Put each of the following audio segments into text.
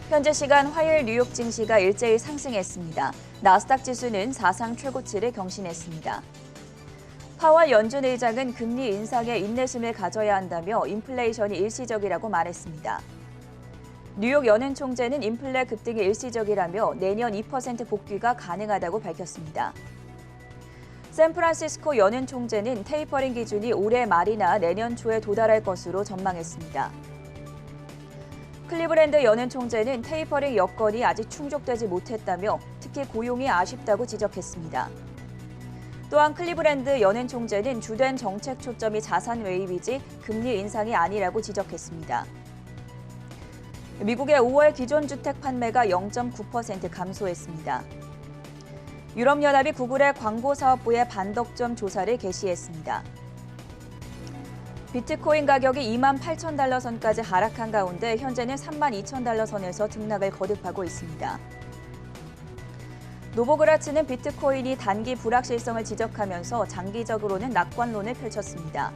현재 시간 화요일 뉴욕 증시가 일제히 상승했습니다. 나스닥 지수는 사상 최고치를 경신했습니다. 파월 연준 의장은 금리 인상에 인내심을 가져야 한다며 인플레이션이 일시적이라고 말했습니다. 뉴욕 연은 총재는 인플레 급등이 일시적이라며 내년 2% 복귀가 가능하다고 밝혔습니다. 샌프란시스코 연은 총재는 테이퍼링 기준이 올해 말이나 내년 초에 도달할 것으로 전망했습니다. 클리브랜드 연은 총재는 테이퍼링 여건이 아직 충족되지 못했다며 특히 고용이 아쉽다고 지적했습니다. 또한 클리브랜드 연은 총재는 주된 정책 초점이 자산 매입이지 금리 인상이 아니라고 지적했습니다. 미국의 5월 기존 주택 판매가 0.9% 감소했습니다. 유럽연합이 구글의 광고사업부의 반덕점 조사를 개시했습니다. 비트코인 가격이 28,000달러 선까지 하락한 가운데 현재는 32,000달러 선에서 등락을 거듭하고 있습니다. 노보그라츠는 비트코인이 단기 불확실성을 지적하면서 장기적으로는 낙관론을 펼쳤습니다.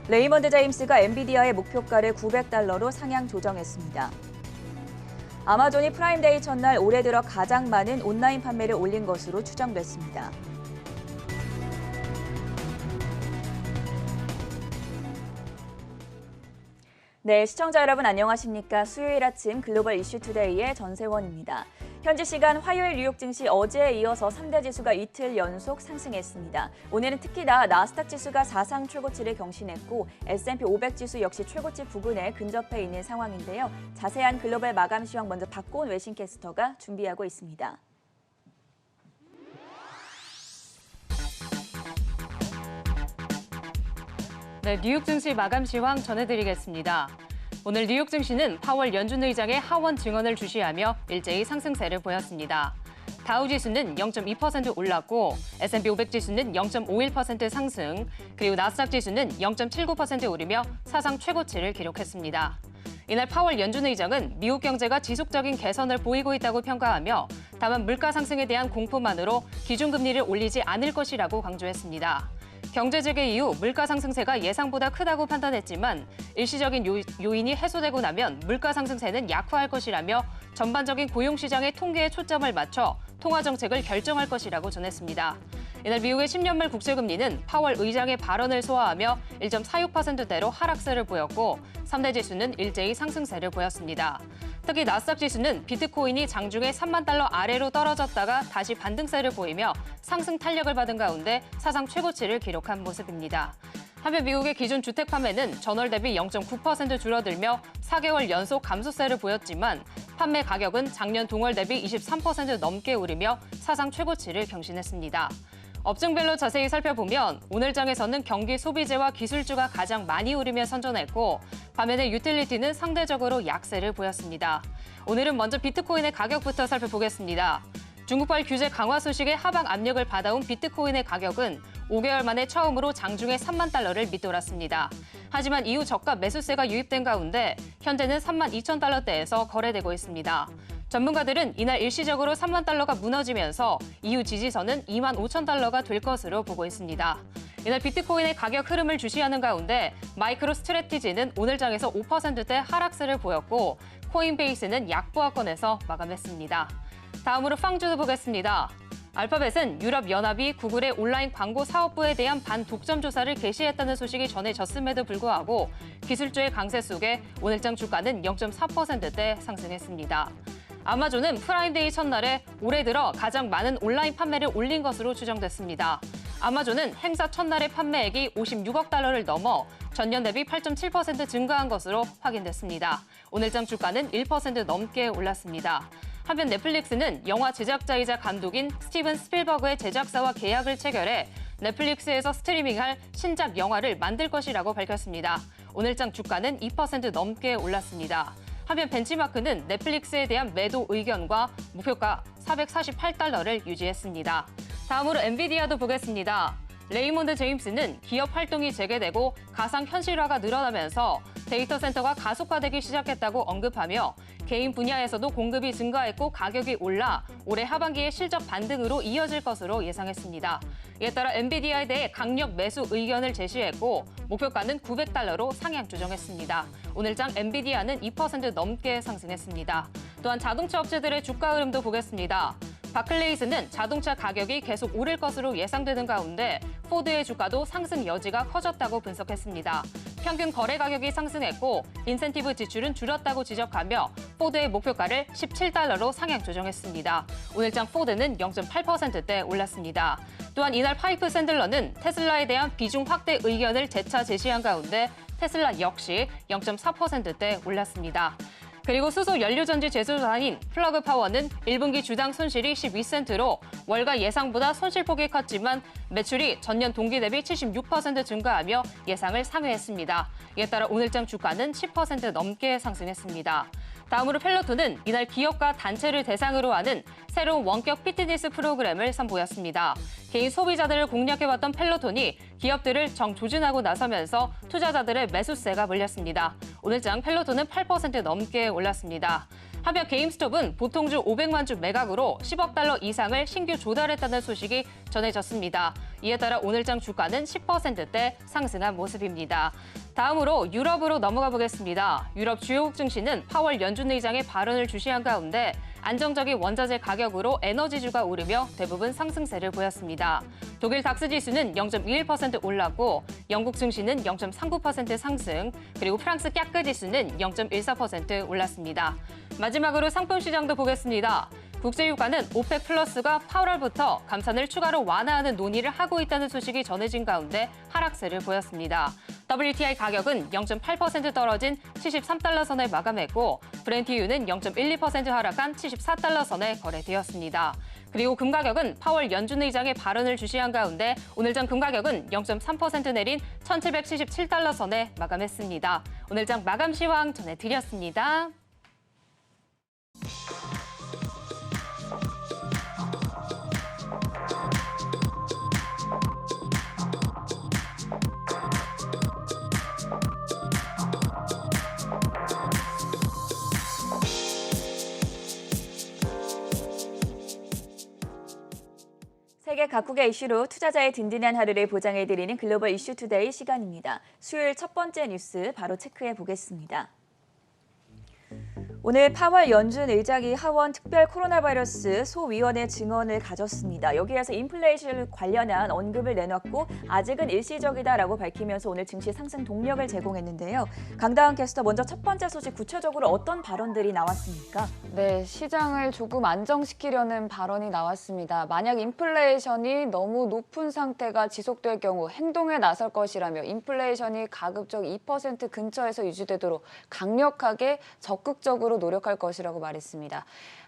레이먼드 제임스가 엔비디아의 목표가를 900달러로 상향 조정했습니다. 아마존이 프라임데이 첫날 올해 들어 가장 많은 온라인 판매를 올린 것으로 추정됐습니다. 네, 시청자 여러분 안녕하십니까? 수요일 아침 글로벌 이슈 투데이의 전세원입니다. 현지 시간 화요일 뉴욕 증시 어제에 이어서 3대 지수가 이틀 연속 상승했습니다. 오늘은 특히나 나스닥 지수가 사상 최고치를 경신했고 S&P 500 지수 역시 최고치 부근에 근접해 있는 상황인데요. 자세한 글로벌 마감 시황 먼저 박고은 외신캐스터가 준비하고 있습니다. 네, 뉴욕 증시 마감 시황 전해드리겠습니다. 오늘 뉴욕 증시는 파월 연준 의장의 하원 증언을 주시하며 일제히 상승세를 보였습니다. 다우 지수는 0.2% 올랐고 S&P 500 지수는 0.51% 상승, 그리고 나스닥 지수는 0.79% 오르며 사상 최고치를 기록했습니다. 이날 파월 연준 의장은 미국 경제가 지속적인 개선을 보이고 있다고 평가하며 다만 물가 상승에 대한 공포만으로 기준금리를 올리지 않을 것이라고 강조했습니다. 경제 재개 이후 물가 상승세가 예상보다 크다고 판단했지만 일시적인 요인이 해소되고 나면 물가 상승세는 약화할 것이라며 전반적인 고용시장의 통계에 초점을 맞춰 통화 정책을 결정할 것이라고 전했습니다. 이날 미국의 10년물 국채금리는 파월 의장의 발언을 소화하며 1.46%대로 하락세를 보였고 3대 지수는 일제히 상승세를 보였습니다. 특히 나스닥 지수는 비트코인이 장중에 3만 달러 아래로 떨어졌다가 다시 반등세를 보이며 상승 탄력을 받은 가운데 사상 최고치를 기록한 모습입니다. 한편 미국의 기존 주택 판매는 전월 대비 0.9% 줄어들며 4개월 연속 감소세를 보였지만 판매 가격은 작년 동월 대비 23% 넘게 오르며 사상 최고치를 경신했습니다. 업종별로 자세히 살펴보면 오늘 장에서는 경기 소비재와 기술주가 가장 많이 오르며 선전했고 반면에 유틸리티는 상대적으로 약세를 보였습니다. 오늘은 먼저 비트코인의 가격부터 살펴보겠습니다. 중국발 규제 강화 소식에 하방 압력을 받아온 비트코인의 가격은 5개월 만에 처음으로 장중에 3만 달러를 밑돌았습니다. 하지만 이후 저가 매수세가 유입된 가운데 현재는 3만 2천 달러대에서 거래되고 있습니다. 전문가들은 이날 일시적으로 3만 달러가 무너지면서 이후 지지선은 2만 5천 달러가 될 것으로 보고 있습니다. 이날 비트코인의 가격 흐름을 주시하는 가운데 마이크로 스트래티지는 오늘 장에서 5%대 하락세를 보였고 코인베이스는 약보합권에서 마감했습니다. 다음으로 빵주도 보겠습니다. 알파벳은 유럽연합이 구글의 온라인 광고 사업부에 대한 반독점 조사를 개시했다는 소식이 전해졌음에도 불구하고 기술주의 강세 속에 오늘장 주가는 0.4%대 상승했습니다. 아마존은 프라임데이 첫날에 올해 들어 가장 많은 온라인 판매를 올린 것으로 추정됐습니다. 아마존은 행사 첫날의 판매액이 56억 달러를 넘어 전년 대비 8.7% 증가한 것으로 확인됐습니다. 오늘장 주가는 1% 넘게 올랐습니다. 한편 넷플릭스는 영화 제작자이자 감독인 스티븐 스필버그의 제작사와 계약을 체결해 넷플릭스에서 스트리밍할 신작 영화를 만들 것이라고 밝혔습니다. 오늘장 주가는 2% 넘게 올랐습니다. 한편 벤치마크는 넷플릭스에 대한 매도 의견과 목표가 448달러를 유지했습니다. 다음으로 엔비디아도 보겠습니다. 레이먼드 제임스는 기업 활동이 재개되고 가상 현실화가 늘어나면서 데이터 센터가 가속화되기 시작했다고 언급하며 개인 분야에서도 공급이 증가했고 가격이 올라 올해 하반기에 실적 반등으로 이어질 것으로 예상했습니다. 이에 따라 엔비디아에 대해 강력 매수 의견을 제시했고 목표가는 $900로 상향 조정했습니다. 오늘장 엔비디아는 2% 넘게 상승했습니다. 또한 자동차 업체들의 주가 흐름도 보겠습니다. 바클레이스는 자동차 가격이 계속 오를 것으로 예상되는 가운데 포드의 주가도 상승 여지가 커졌다고 분석했습니다. 평균 거래 가격이 상승했고 인센티브 지출은 줄었다고 지적하며 포드의 목표가를 $17로 상향 조정했습니다. 오늘장 포드는 0.8%대 올랐습니다. 또한 이날 파이프 샌들러는 테슬라에 대한 비중 확대 의견을 재차 제시한 가운데 테슬라 역시 0.4%대 올랐습니다. 그리고 수소 연료전지 제조사인 플러그 파워는 1분기 주당 손실이 12센트로 월가 예상보다 손실폭이 컸지만 매출이 전년 동기 대비 76% 증가하며 예상을 상회했습니다. 이에 따라 오늘장 주가는 10% 넘게 상승했습니다. 다음으로 펠로톤은 이날 기업과 단체를 대상으로 하는 새로운 원격 피트니스 프로그램을 선보였습니다. 개인 소비자들을 공략해왔던 펠로톤이 기업들을 정조준하고 나서면서 투자자들의 매수세가 몰렸습니다. 오늘장 펠로톤은 8% 넘게 올랐습니다. 한편 게임스톱은 보통주 500만 주 매각으로 $10억 이상을 신규 조달했다는 소식이 전해졌습니다. 이에 따라 오늘장 주가는 10%대 상승한 모습입니다. 다음으로 유럽으로 넘어가 보겠습니다. 유럽 주요국 증시는 파월 연준 의장의 발언을 주시한 가운데 안정적인 원자재 가격으로 에너지주가 오르며 대부분 상승세를 보였습니다. 독일 닥스 지수는 0.21% 올랐고 영국 증시는 0.39% 상승, 그리고 프랑스 깍그 지수는 0.14% 올랐습니다. 마지막으로 상품 시장도 보겠습니다. 국제유가는 오펙 플러스가 8월부터 감산을 추가로 완화하는 논의를 하고 있다는 소식이 전해진 가운데 하락세를 보였습니다. WTI 가격은 0.8% 떨어진 $73 선에 마감했고 브렌트유는 0.12% 하락한 $74 선에 거래되었습니다. 그리고 금 가격은 파월 연준 의장의 발언을 주시한 가운데 오늘장 금 가격은 0.3% 내린 $1,777 선에 마감했습니다. 오늘장 마감 시황 전해드렸습니다. 세계 각국의 이슈로 투자자의 든든한 하루를 보장해드리는 글로벌 이슈 투데이 시간입니다. 수요일 첫 번째 뉴스 바로 체크해 보겠습니다. 오늘 파월 연준 의장이 하원 특별 코로나 바이러스 소위원회 증언을 가졌습니다. 여기에서 인플레이션 관련한 언급을 내놨고 아직은 일시적이다라고 밝히면서 오늘 증시 상승 동력을 제공했는데요. 강다은 캐스터, 먼저 첫 번째 소식 구체적으로 어떤 발언들이 나왔습니까? 네, 시장을 조금 안정시키려는 발언이 나왔습니다. 만약 인플레이션이 너무 높은 상태가 지속될 경우 행동에 나설 것이라며 인플레이션이 가급적 2% 근처에서 유지되도록 강력하게 적극적으로 노력할 것이라고 말했습니다.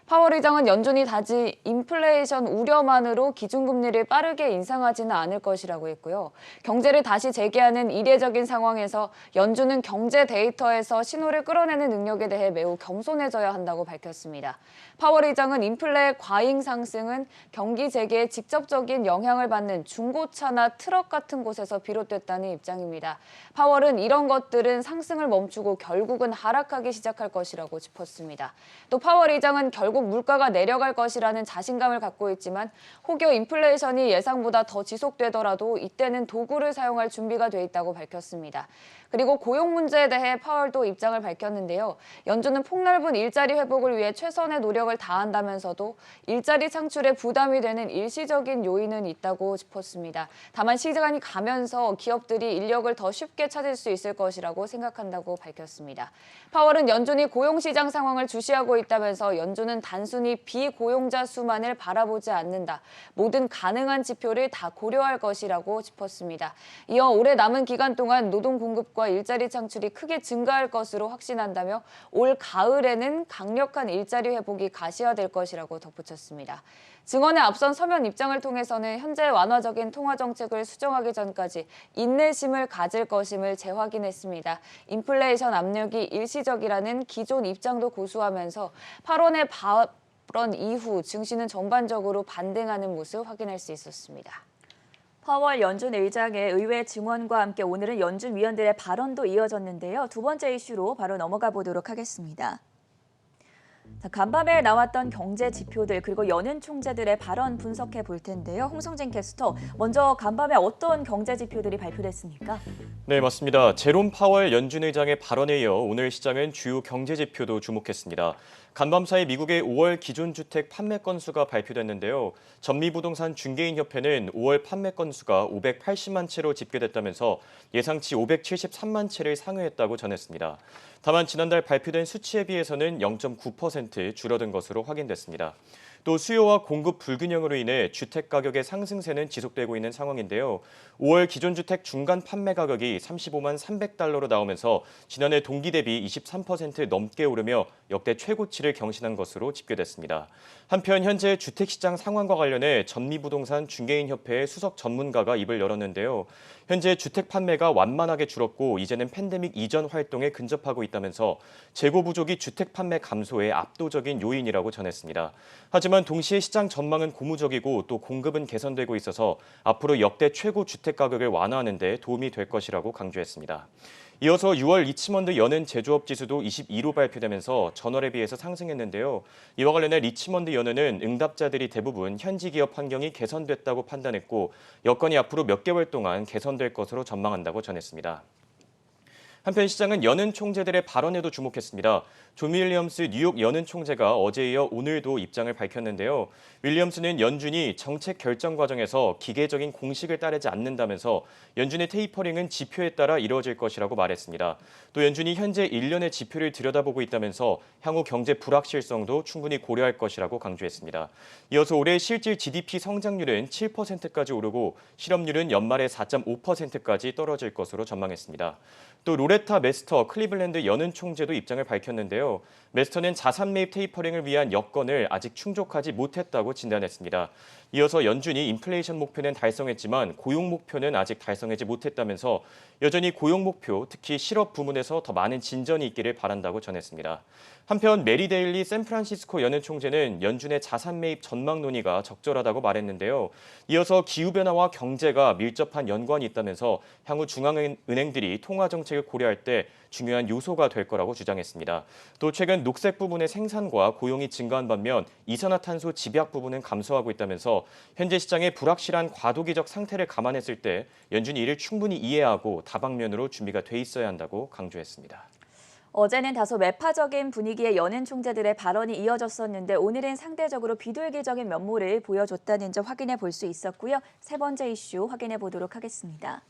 파월 의장은 연준이 단지 인플레이션 우려만으로 기준금리를 빠르게 인상하지는 않을 것이라고 했고요. 경제를 다시 재개하는 이례적인 상황에서 연준은 경제 데이터에서 신호를 끌어내는 능력에 대해 매우 겸손해져야 한다고 밝혔습니다. 파월 의장은 인플레 과잉 상승은 경기 재개에 직접적인 영향을 받는 중고차나 트럭 같은 곳에서 비롯됐다는 입장입니다. 파월은 이런 것들은 상승을 멈추고 결국은 하락하기 시작할 것이라고 짚었습니다. 또 파월 의장은 결국 물가가 내려갈 것이라는 자신감을 갖고 있지만 혹여 인플레이션이 예상보다 더 지속되더라도 이때는 도구를 사용할 준비가 돼 있다고 밝혔습니다. 그리고 고용 문제에 대해 파월도 입장을 밝혔는데요. 연준은 폭넓은 일자리 회복을 위해 최선의 노력을 다한다면서도 일자리 창출에 부담이 되는 일시적인 요인은 있다고 짚었습니다. 다만 시간이 가면서 기업들이 인력을 더 쉽게 찾을 수 있을 것이라고 생각한다고 밝혔습니다. 파월은 연준이 고용시장 상황을 주시하고 있다면서 연준은 단순히 비고용자 수만을 바라보지 않는다. 모든 가능한 지표를 다 고려할 것이라고 짚었습니다. 이어 올해 남은 기간 동안 노동 공급과 일자리 창출이 크게 증가할 것으로 확신한다며 올 가을에는 강력한 일자리 회복이 가시화될 것이라고 덧붙였습니다. 증언에 앞선 서면 입장을 통해서는 현재 완화적인 통화 정책을 수정하기 전까지 인내심을 가질 것임을 재확인했습니다. 인플레이션 압력이 일시적이라는 기존 입장도 고수하면서 8월의 발언 이후 증시는 전반적으로 반등하는 모습 확인할 수 있었습니다. 파월 연준 의장의 의회 증언과 함께 오늘은 연준 위원들의 발언도 이어졌는데요. 두 번째 이슈로 바로 넘어가 보도록 하겠습니다. 간밤에 나왔던 경제 지표들 그리고 연은 총재들의 발언 분석해 볼 텐데요. 홍성진 캐스터, 먼저 간밤에 어떤 경제 지표들이 발표됐습니까? 네, 맞습니다. 제롬 파월 연준 의장의 발언에 이어 오늘 시장은 주요 경제 지표도 주목했습니다. 간밤 사이 미국의 5월 기존주택 판매 건수가 발표됐는데요. 전미부동산 중개인협회는 5월 판매 건수가 580만 채로 집계됐다면서 예상치 573만 채를 상회했다고 전했습니다. 다만 지난달 발표된 수치에 비해서는 0.9% 줄어든 것으로 확인됐습니다. 또 수요와 공급 불균형으로 인해 주택 가격의 상승세는 지속되고 있는 상황인데요. 5월 기존 주택 중간 판매 가격이 35만 300달러로 나오면서 지난해 동기 대비 23% 넘게 오르며 역대 최고치를 경신한 것으로 집계됐습니다. 한편 현재 주택시장 상황과 관련해 전미부동산 중개인협회의 수석 전문가가 입을 열었는데요. 현재 주택 판매가 완만하게 줄었고 이제는 팬데믹 이전 활동에 근접하고 있다면서 재고 부족이 주택 판매 감소의 압도적인 요인이라고 전했습니다. 하지만 동시에 시장 전망은 고무적이고 또 공급은 개선되고 있어서 앞으로 역대 최고 주택 가격을 완화하는 데 도움이 될 것이라고 강조했습니다. 이어서 6월 리치먼드 연은 제조업 지수도 22로 발표되면서 전월에 비해서 상승했는데요. 이와 관련해 리치먼드 연은은 응답자들이 대부분 현지 기업 환경이 개선됐다고 판단했고 여건이 앞으로 몇 개월 동안 개선될 것으로 전망한다고 전했습니다. 한편 시장은 연은 총재들의 발언에도 주목했습니다. 존 윌리엄스 뉴욕 연은 총재가 어제에 이어 오늘도 입장을 밝혔는데요. 윌리엄스는 연준이 정책 결정 과정에서 기계적인 공식을 따르지 않는다면서 연준의 테이퍼링은 지표에 따라 이루어질 것이라고 말했습니다. 또 연준이 현재 일련의 지표를 들여다보고 있다면서 향후 경제 불확실성도 충분히 고려할 것이라고 강조했습니다. 이어서 올해 실질 GDP 성장률은 7%까지 오르고 실업률은 연말에 4.5%까지 떨어질 것으로 전망했습니다. 또 로레타 메스터 클리블랜드 연은 총재도 입장을 밝혔는데요. 메스터는 자산 매입 테이퍼링을 위한 여건을 아직 충족하지 못했다고 진단했습니다. 이어서 연준이 인플레이션 목표는 달성했지만 고용 목표는 아직 달성하지 못했다면서 여전히 고용 목표, 특히 실업 부문에서 더 많은 진전이 있기를 바란다고 전했습니다. 한편 메리 데일리 샌프란시스코 연은 총재는 연준의 자산 매입 전망 논의가 적절하다고 말했는데요. 이어서 기후변화와 경제가 밀접한 연관이 있다면서 향후 중앙은행들이 통화 정책을 고려할 때 중요한 요소가 될 거라고 주장했습니다. 또 최근 녹색 부분의 생산과 고용이 증가한 반면 이산화탄소 집약 부분은 감소하고 있다면서 현재 시장의 불확실한 과도기적 상태를 감안했을 때 연준이 이를 충분히 이해하고 다방면으로 준비가 돼 있어야 한다고 강조했습니다. 어제는 다소 매파적인 분위기의 연은 총재들의 발언이 이어졌었는데 오늘은 상대적으로 비둘기적인 면모를 보여줬다는 점 확인해 볼 수 있었고요. 세 번째 이슈 확인해 보도록 하겠습니다.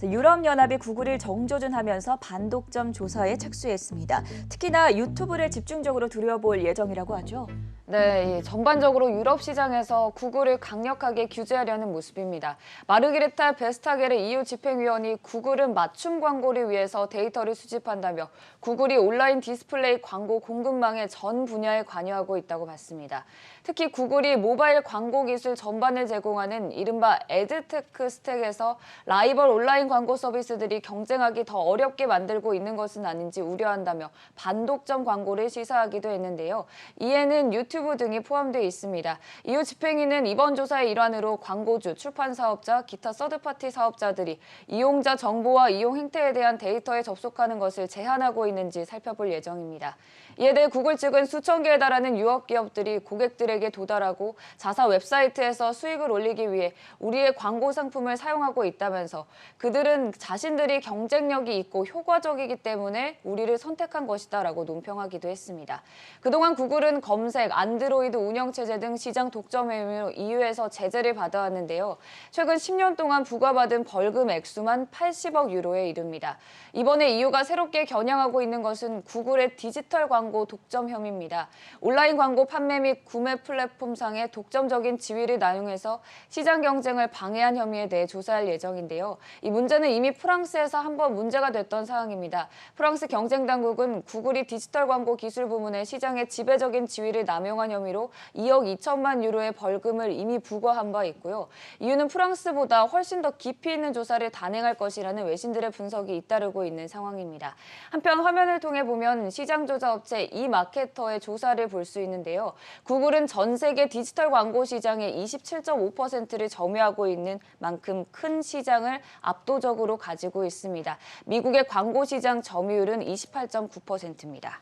유럽연합이 구글을 정조준하면서 반독점 조사에 착수했습니다. 특히나 유튜브를 집중적으로 들여볼 예정이라고 하죠. 네, 전반적으로 유럽 시장에서 구글을 강력하게 규제하려는 모습입니다. 마르게리타 베스타게르 EU 집행위원이 구글은 맞춤 광고를 위해서 데이터를 수집한다며 구글이 온라인 디스플레이 광고 공급망의 전 분야에 관여하고 있다고 봤습니다. 특히 구글이 모바일 광고 기술 전반을 제공하는 이른바 에드테크 스택에서 라이벌 온라인 광고 서비스들이 경쟁하기 더 어렵게 만들고 있는 것은 아닌지 우려한다며 반독점 광고를 시사하기도 했는데요. 이에는 유튜브 등이 포함되어 있습니다. EU 집행위는 이번 조사의 일환으로 광고주, 출판 사업자, 기타 서드파티 사업자들이 이용자 정보와 이용 행태에 대한 데이터에 접속하는 것을 제한하고 있는지 살펴볼 예정입니다. 이에 대해 구글 측은 수천 개에 달하는 유럽 기업들이 고객들에게 도달하고 자사 웹사이트에서 수익을 올리기 위해 우리의 광고 상품을 사용하고 있다면서 그들은 자신들이 경쟁력이 있고 효과적이기 때문에 우리를 선택한 것이다라고 논평하기도 했습니다. 그동안 구글은 검색, 안드로이드 운영체제 등 시장 독점 행위로 EU에서 제재를 받아왔는데요. 최근 10년 동안 부과받은 벌금 액수만 80억 유로에 이릅니다. 이번에 EU가 새롭게 겨냥하고 있는 것은 구글의 디지털 광고 독점 혐의입니다. 온라인 광고 판매 및 구매 플랫폼상의 독점적인 지위를 남용해서 시장 경쟁을 방해한 혐의에 대해 조사할 예정인데요. 이 문제는 이미 프랑스에서 한번 문제가 됐던 사항입니다. 프랑스 경쟁당국은 구글이 디지털 광고 기술 부문의 시장의 지배적인 지위를 남용한 혐의로 2억 2천만 유로의 벌금을 이미 부과한 바 있고요. 이유는 프랑스보다 훨씬 더 깊이 있는 조사를 단행할 것이라는 외신들의 분석이 잇따르고 있는 상황입니다. 한편 화면을 통해 보면 시장 조사 업체 이마케터의 조사를 볼 수 있는데요. 구글은 전 세계 디지털 광고 시장의 27.5%를 점유하고 있는 만큼 큰 시장을 압도적으로 가지고 있습니다. 미국의 광고 시장 점유율은 28.9%입니다.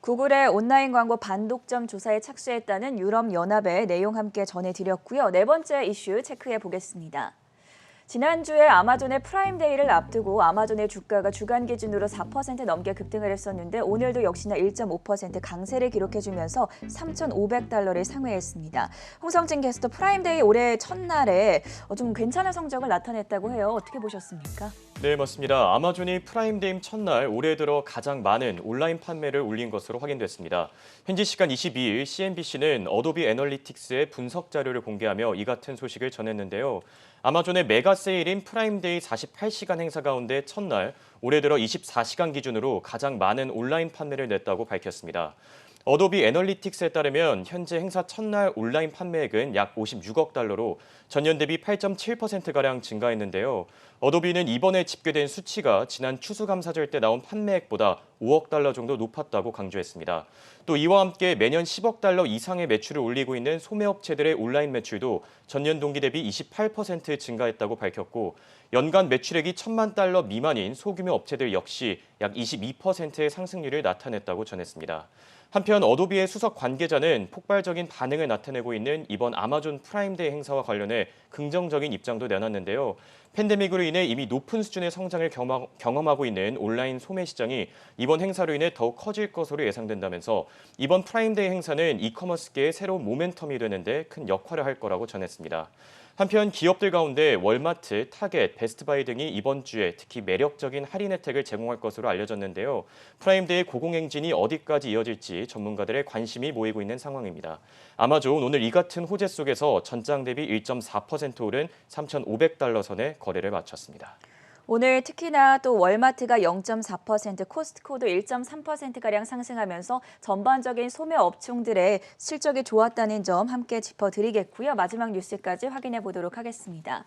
구글의 온라인 광고 반독점 조사에 착수했다는 유럽연합의 내용 함께 전해드렸고요. 네 번째 이슈 체크해 보겠습니다. 지난주에 아마존의 프라임데이를 앞두고 아마존의 주가가 주간 기준으로 4% 넘게 급등을 했었는데 오늘도 역시나 1.5% 강세를 기록해주면서 3,500달러를 상회했습니다. 홍성진 게스트 프라임데이 올해 첫날에 좀 괜찮은 성적을 나타냈다고 해요. 어떻게 보셨습니까? 네, 맞습니다. 아마존이 프라임데이 첫날 올해 들어 가장 많은 온라인 판매를 올린 것으로 확인됐습니다. 현지 시간 22일 CNBC는 어도비 애널리틱스의 분석 자료를 공개하며 이 같은 소식을 전했는데요. 아마존의 메가 세일인 프라임데이 48시간 행사 가운데 첫날 올해 들어 24시간 기준으로 가장 많은 온라인 판매를 냈다고 밝혔습니다. 어도비 애널리틱스에 따르면 현재 행사 첫날 온라인 판매액은 약 56억 달러로 전년 대비 8.7%가량 증가했는데요. 어도비는 이번에 집계된 수치가 지난 추수감사절 때 나온 판매액보다 5억 달러 정도 높았다고 강조했습니다. 또 이와 함께 매년 10억 달러 이상의 매출을 올리고 있는 소매업체들의 온라인 매출도 전년 동기 대비 28% 증가했다고 밝혔고 연간 매출액이 1,000만 달러 미만인 소규모 업체들 역시 약 22%의 상승률을 나타냈다고 전했습니다. 한편 어도비의 수석 관계자는 폭발적인 반응을 나타내고 있는 이번 아마존 프라임데이 행사와 관련해 긍정적인 입장도 내놨는데요. 팬데믹으로 인해 이미 높은 수준의 성장을 경험하고 있는 온라인 소매 시장이 이번 행사로 인해 더욱 커질 것으로 예상된다면서 이번 프라임데이 행사는 이커머스계의 새로운 모멘텀이 되는데 큰 역할을 할 거라고 전했습니다. 한편 기업들 가운데 월마트, 타겟, 베스트바이 등이 이번 주에 특히 매력적인 할인 혜택을 제공할 것으로 알려졌는데요. 프라임데이 고공행진이 어디까지 이어질지 전문가들의 관심이 모이고 있는 상황입니다. 아마존 오늘 이 같은 호재 속에서 전장 대비 1.4% 오른 3,500달러 선에 거래를 마쳤습니다. 오늘 특히나 또 월마트가 0.4%, 코스트코도 1.3%가량 상승하면서 전반적인 소매 업종들의 실적이 좋았다는 점 함께 짚어드리겠고요. 마지막 뉴스까지 확인해 보도록 하겠습니다.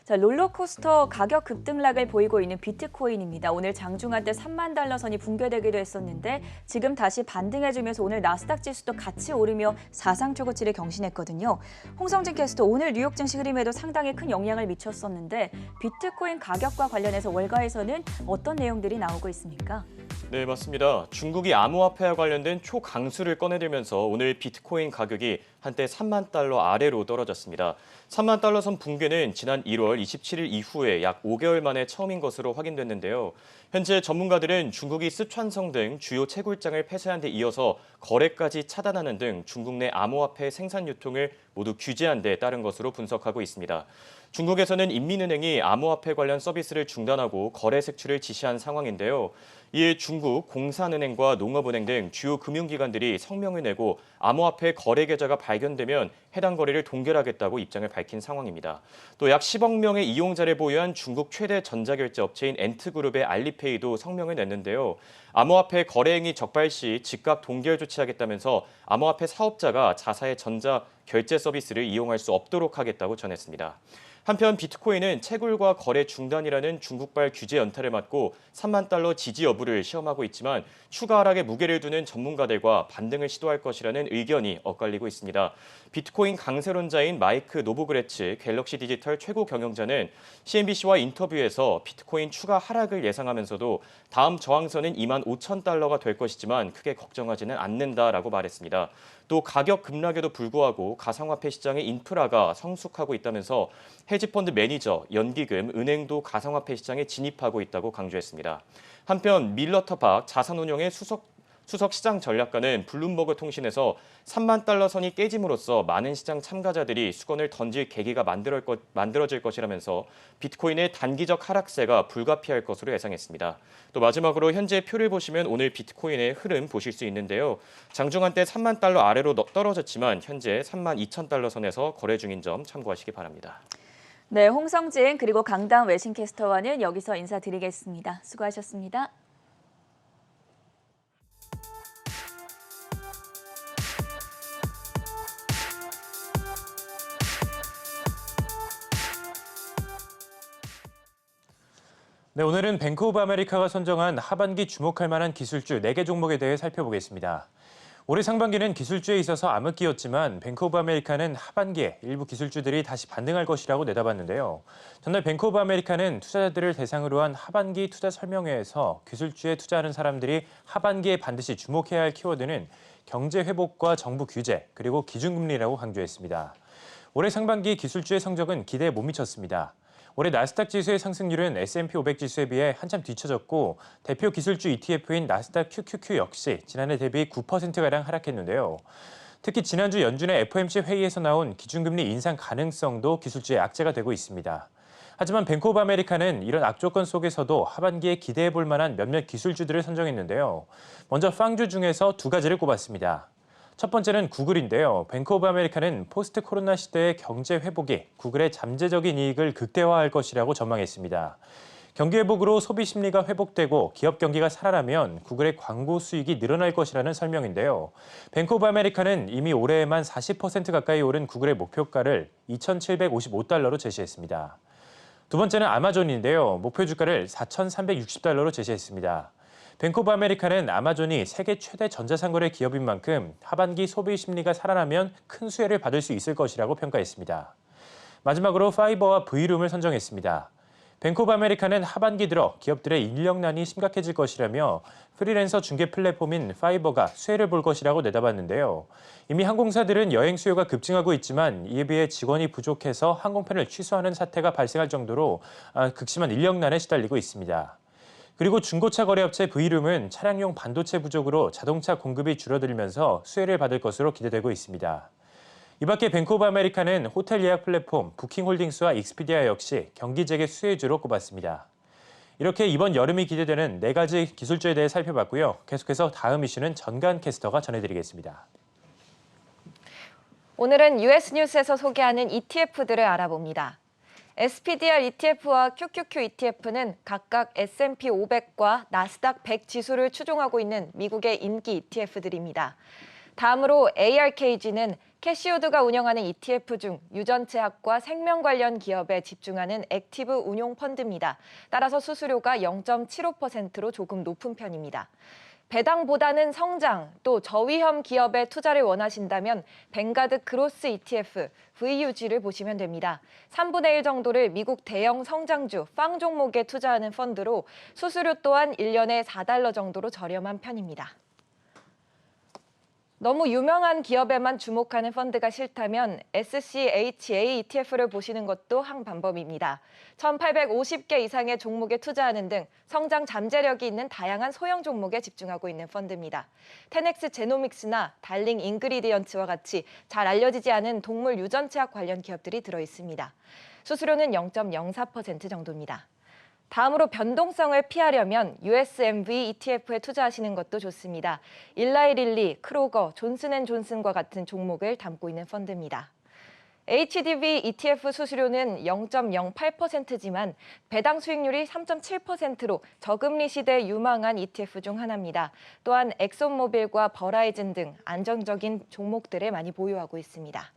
자, 롤러코스터 가격 급등락을 보이고 있는 비트코인입니다. 오늘 장중한 때 3만 달러 선이 붕괴되기도 했었는데 지금 다시 반등해주면서 오늘 나스닥 지수도 같이 오르며 사상 최고치를 경신했거든요. 홍성진 캐스터 오늘 뉴욕 증시 흐름에도 상당히 큰 영향을 미쳤었는데 비트코인 가격과 관련해서 월가에서는 어떤 내용들이 나오고 있습니까? 네, 맞습니다. 중국이 암호화폐와 관련된 초강수를 꺼내들면서 오늘 비트코인 가격이 한때 3만 달러 아래로 떨어졌습니다. 3만 달러 선 붕괴는 지난 1월 27일 이후에 약 5개월 만에 처음인 것으로 확인됐는데요. 현재 전문가들은 중국이 쓰촨성 등 주요 채굴장을 폐쇄한 데 이어서 거래까지 차단하는 등 중국 내 암호화폐 생산 유통을 모두 규제한 데 따른 것으로 분석하고 있습니다. 중국에서는 인민은행이 암호화폐 관련 서비스를 중단하고 거래 색출을 지시한 상황인데요. 이에 중국 공산은행과 농업은행 등 주요 금융기관들이 성명을 내고 암호화폐 거래 계좌가 발견되면 해당 거래를 동결하겠다고 입장을 밝힌 상황입니다. 또 약 10억 명의 이용자를 보유한 중국 최대 전자결제 업체인 엔트그룹의 알리페이도 성명을 냈는데요. 암호화폐 거래 행위 적발 시 즉각 동결 조치하겠다면서 암호화폐 사업자가 자사의 전자 결제 서비스를 이용할 수 없도록 하겠다고 전했습니다. 한편 비트코인은 채굴과 거래 중단이라는 중국발 규제 연타를 맞고 3만 달러 지지 여부를 시험하고 있지만 추가 하락에 무게를 두는 전문가들과 반등을 시도할 것이라는 의견이 엇갈리고 있습니다. 비트코인 강세론자인 마이크 노보그레츠 갤럭시 디지털 최고 경영자는 CNBC와 인터뷰에서 비트코인 추가 하락을 예상하면서도 다음 저항선은 2만 5천 달러가 될 것이지만 크게 걱정하지는 않는다라고 말했습니다. 또 가격 급락에도 불구하고 가상화폐 시장의 인프라가 성숙하고 있다면서 헤지펀드 매니저, 연기금, 은행도 가상화폐 시장에 진입하고 있다고 강조했습니다. 한편 밀러터박 자산운용의 수석 시장 전략가는 블룸버그 통신에서 3만 달러 선이 깨짐으로써 많은 시장 참가자들이 수건을 던질 계기가 만들어질 것이라면서 비트코인의 단기적 하락세가 불가피할 것으로 예상했습니다. 또 마지막으로 현재 표를 보시면 오늘 비트코인의 흐름 보실 수 있는데요. 장중한 때 3만 달러 아래로 떨어졌지만 현재 3만 2천 달러 선에서 거래 중인 점 참고하시기 바랍니다. 네, 홍성진 그리고 강다운 외신캐스터와는 여기서 인사드리겠습니다. 수고하셨습니다. 네, 오늘은 뱅크 오브 아메리카가 선정한 하반기 주목할 만한 기술주 4개 종목에 대해 살펴보겠습니다. 올해 상반기는 기술주에 있어서 암흑기였지만 뱅크 오브 아메리카는 하반기에 일부 기술주들이 다시 반등할 것이라고 내다봤는데요. 전날 뱅크 오브 아메리카는 투자자들을 대상으로 한 하반기 투자 설명회에서 기술주에 투자하는 사람들이 하반기에 반드시 주목해야 할 키워드는 경제 회복과 정부 규제, 그리고 기준금리라고 강조했습니다. 올해 상반기 기술주의 성적은 기대에 못 미쳤습니다. 올해 나스닥 지수의 상승률은 S&P 500 지수에 비해 한참 뒤처졌고 대표 기술주 ETF인 나스닥 QQQ 역시 지난해 대비 9%가량 하락했는데요. 특히 지난주 연준의 FOMC 회의에서 나온 기준금리 인상 가능성도 기술주의 악재가 되고 있습니다. 하지만 뱅크 오브 아메리카는 이런 악조건 속에서도 하반기에 기대해 볼 만한 몇몇 기술주들을 선정했는데요. 먼저 팡주 중에서 2가지를 꼽았습니다. 첫 번째는 구글인데요. 뱅크 오브 아메리카는 포스트 코로나 시대의 경제 회복이 구글의 잠재적인 이익을 극대화할 것이라고 전망했습니다. 경기 회복으로 소비 심리가 회복되고 기업 경기가 살아나면 구글의 광고 수익이 늘어날 것이라는 설명인데요. 뱅크 오브 아메리카는 이미 올해에만 40% 가까이 오른 구글의 목표가를 2,755달러로 제시했습니다. 두 번째는 아마존인데요. 목표 주가를 4,360달러로 제시했습니다. 뱅크 오브 아메리카는 아마존이 세계 최대 전자상거래 기업인 만큼 하반기 소비 심리가 살아나면 큰 수혜를 받을 수 있을 것이라고 평가했습니다. 마지막으로 파이버와 브이룸을 선정했습니다. 뱅크 오브 아메리카는 하반기 들어 기업들의 인력난이 심각해질 것이라며 프리랜서 중개 플랫폼인 파이버가 수혜를 볼 것이라고 내다봤는데요. 이미 항공사들은 여행 수요가 급증하고 있지만 이에 비해 직원이 부족해서 항공편을 취소하는 사태가 발생할 정도로 극심한 인력난에 시달리고 있습니다. 그리고 중고차 거래업체 브이룸은 차량용 반도체 부족으로 자동차 공급이 줄어들면서 수혜를 받을 것으로 기대되고 있습니다. 이 밖에 뱅크 오브 아메리카는 호텔 예약 플랫폼 부킹홀딩스와 익스피디아 역시 경기 재개 수혜주로 꼽았습니다. 이렇게 이번 여름이 기대되는 4가지 기술주에 대해 살펴봤고요. 계속해서 다음 이슈는 전간 캐스터가 전해드리겠습니다. 오늘은 US 뉴스에서 소개하는 ETF들을 알아봅니다. SPDR ETF와 QQQ ETF는 각각 S&P 500과 나스닥 100 지수를 추종하고 있는 미국의 인기 ETF들입니다. 다음으로 ARKG는 캐시우드가 운영하는 ETF 중 유전체학과 생명 관련 기업에 집중하는 액티브 운용 펀드입니다. 따라서 수수료가 0.75%로 조금 높은 편입니다. 배당보다는 성장, 또 저위험 기업에 투자를 원하신다면 벵가드 그로스 ETF, VUG를 보시면 됩니다. 3분의 1 정도를 미국 대형 성장주, 팡 종목에 투자하는 펀드로 수수료 또한 1년에 $4 정도로 저렴한 편입니다. 너무 유명한 기업에만 주목하는 펀드가 싫다면 SCHA ETF를 보시는 것도 한 방법입니다. 1,850개 이상의 종목에 투자하는 등 성장 잠재력이 있는 다양한 소형 종목에 집중하고 있는 펀드입니다. 테넥스 제노믹스나 달링 인그리디언츠와 같이 잘 알려지지 않은 동물 유전체학 관련 기업들이 들어 있습니다. 수수료는 0.04% 정도입니다. 다음으로 변동성을 피하려면 USMV ETF에 투자하시는 것도 좋습니다. 일라이 릴리, 크로거, 존슨앤존슨과 같은 종목을 담고 있는 펀드입니다. HDV ETF 수수료는 0.08%지만 배당 수익률이 3.7%로 저금리 시대에 유망한 ETF 중 하나입니다. 또한 엑손모빌과 버라이즌 등 안정적인 종목들을 많이 보유하고 있습니다.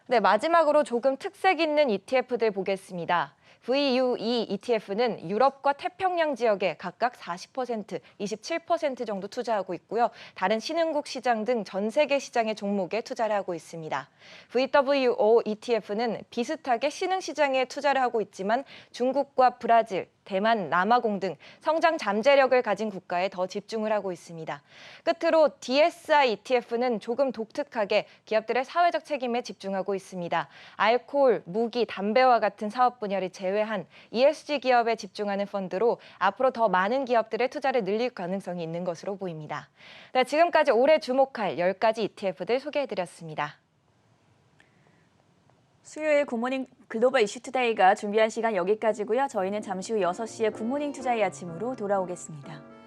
네, 마지막으로 조금 특색 있는 ETF들 보겠습니다. VUE ETF는 유럽과 태평양 지역에 각각 40%, 27% 정도 투자하고 있고요. 다른 신흥국 시장 등 전 세계 시장의 종목에 투자를 하고 있습니다. VWO ETF는 비슷하게 신흥 시장에 투자를 하고 있지만 중국과 브라질, 대만, 남아공 등 성장 잠재력을 가진 국가에 더 집중을 하고 있습니다. 끝으로 DSI ETF는 조금 독특하게 기업들의 사회적 책임에 집중하고 있습니다. 알코올, 무기, 담배와 같은 사업 분야를 제외한 ESG 기업에 집중하는 펀드로 앞으로 더 많은 기업들의 투자를 늘릴 가능성이 있는 것으로 보입니다. 네, 지금까지 올해 주목할 10가지 ETF들 소개해드렸습니다. 수요일 굿모닝 글로벌 이슈 투데이가 준비한 시간 여기까지고요. 저희는 잠시 후 6시에 굿모닝 투자의 아침으로 돌아오겠습니다.